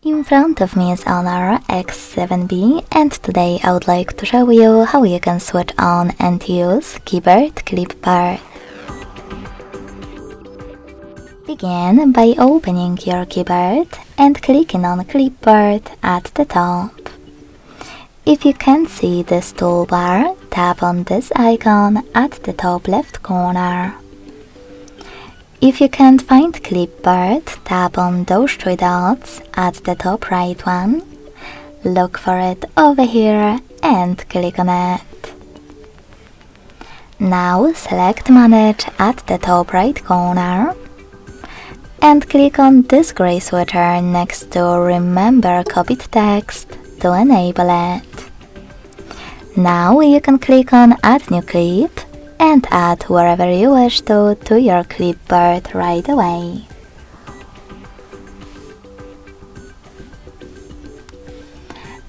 In front of me is HONOR X7b, and today I would like to show you how you can switch on and use Keyboard Clipboard. Begin by opening your keyboard and clicking on Clipboard at the top. If you can't see this toolbar, tap on this icon at the top left corner. If you can't find Clipboard, tap on those three dots at the top right one, look for it over here and click on it. Now select Manage at the top right corner and click on this grey switcher next to Remember Copied Text to enable it. Now you can click on Add New Clip and add wherever you wish to your clipboard right away.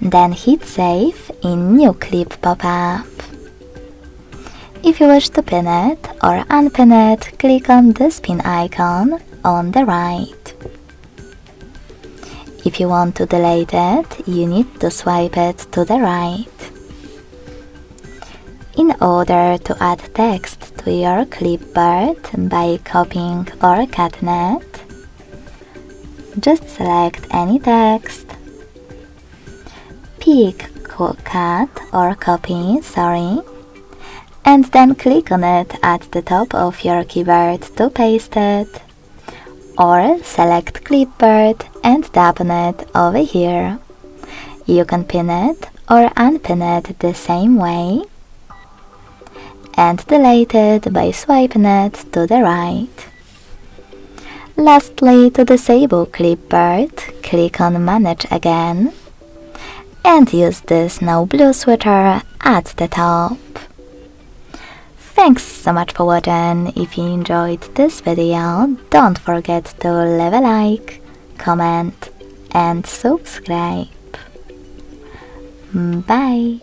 Then hit Save in New Clip pop-up. If you wish to pin it or unpin it, click on this pin icon on the right. If you want to delete it, you need to swipe it to the right. In order to add text to your clipboard by copying or cutting it, just select any text, pick Cut or Copy, and then click on it at the top of your keyboard to paste it, or select Clipboard and tap on it over here. You can pin it or unpin it the same way, and delete it by swiping it to the right. Lastly, to disable Clipboard, click on Manage again and use this now blue switcher at the top. Thanks so much for watching. If you enjoyed this video, don't forget to leave a like, comment and subscribe. Bye!